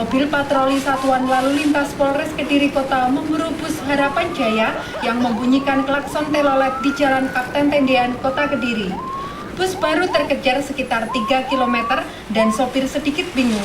mobil patroli Satuan Lalu Lintas Polres Kediri Kota memburu bus Harapan Jaya yang membunyikan klakson telolet di Jalan Kapten Tendean, Kota Kediri. Bus baru terkejar sekitar 3 km dan sopir sedikit bingung.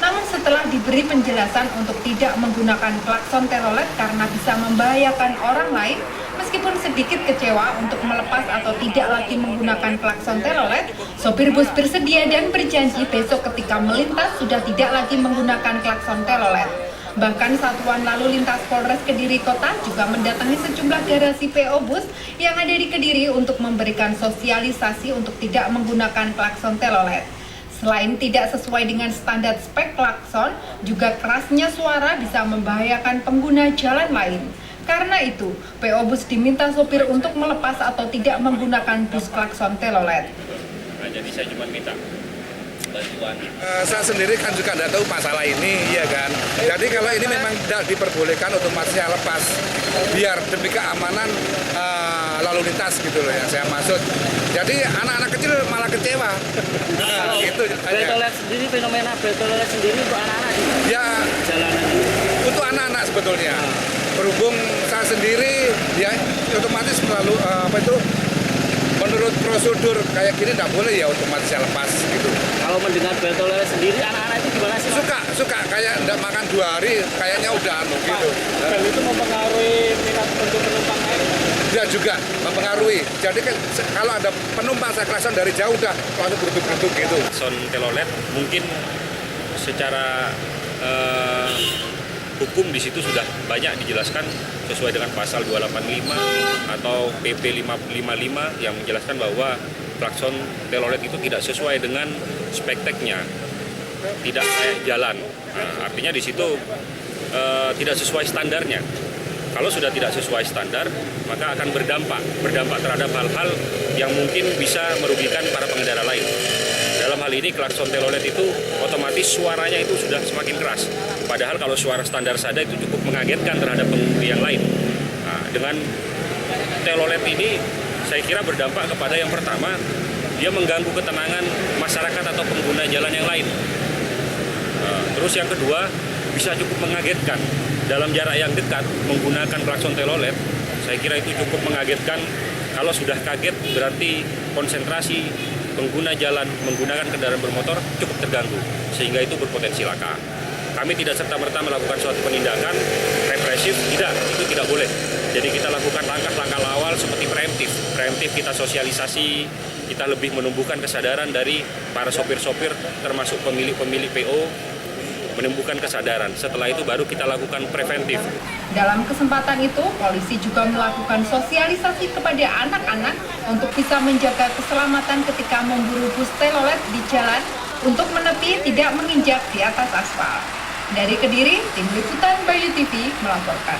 Namun setelah diberi penjelasan untuk tidak menggunakan klakson telolet karena bisa membahayakan orang lain, meskipun sedikit kecewa untuk melepas atau tidak lagi menggunakan klakson telolet, sopir bus bersedia dan berjanji besok ketika melintas sudah tidak lagi menggunakan klakson telolet. Bahkan Satuan Lalu Lintas Polres Kediri Kota juga mendatangi sejumlah garasi PO bus yang ada di Kediri untuk memberikan sosialisasi untuk tidak menggunakan klakson telolet. Selain tidak sesuai dengan standar spek klakson, juga kerasnya suara bisa membahayakan pengguna jalan lain. Karena itu, PO bus diminta sopir untuk melepas atau tidak menggunakan bus klakson telolet. Nah, jadi saya cuma minta bantuan. Saya sendiri kan juga tidak tahu masalah ini, ya kan. Jadi kalau ini memang tidak diperbolehkan otomatis saya lepas, biar demi keamanan lalu lintas gitu loh yang saya maksud. Jadi anak-anak kecil malah kecewa. Nah, gitu. Telolet sendiri, fenomena telolet sendiri untuk anak-anak di jalanan ini. Untuk anak-anak sebetulnya. Berhubung saya sendiri, ya otomatis melalui menurut prosedur kayak gini tidak boleh ya otomatis saya lepas gitu. Kalau mendengar bel telolet sendiri, anak-anak itu gimana sih? Suka kayak tidak makan 2 hari, kayaknya udah gitu. Dan itu mempengaruhi minat untuk penumpang lain? Ya juga mempengaruhi. Jadi kan kalau ada penumpang saya klakson dari jauh udah langsung bertuk-bertuk gitu. Klakson telolet mungkin secara hukum di situ sudah banyak dijelaskan sesuai dengan pasal 285 atau PP 555 yang menjelaskan bahwa klakson telolet itu tidak sesuai dengan spek teknya, tidak kayak jalan. Nah, artinya di situ tidak sesuai standarnya. Kalau sudah tidak sesuai standar, maka akan berdampak terhadap hal-hal yang mungkin bisa merugikan para pengendara lain. Dalam hal ini klakson telolet itu otomatis suaranya itu sudah semakin keras. Padahal kalau suara standar saja itu cukup mengagetkan terhadap pengemudi yang lain. Nah, dengan telolet ini saya kira berdampak kepada yang pertama, dia mengganggu ketenangan masyarakat atau pengguna jalan yang lain. Terus yang kedua, bisa cukup mengagetkan. Dalam jarak yang dekat menggunakan klakson telolet, saya kira itu cukup mengagetkan. Kalau sudah kaget berarti konsentrasi pengguna jalan menggunakan kendaraan bermotor cukup terganggu, sehingga itu berpotensi laka. Kami tidak serta-merta melakukan suatu penindakan represif, itu tidak boleh. Jadi kita lakukan langkah-langkah awal seperti preemptif kita sosialisasi, kita lebih menumbuhkan kesadaran dari para sopir-sopir termasuk pemilik-pemilik PO, menumbuhkan kesadaran. Setelah itu baru kita lakukan preventif. Dalam kesempatan itu, polisi juga melakukan sosialisasi kepada anak-anak untuk bisa menjaga keselamatan ketika memburu bus telolet di jalan untuk menepi tidak menginjak di atas aspal. Dari Kediri, Tim Liputan Bayu TV melaporkan.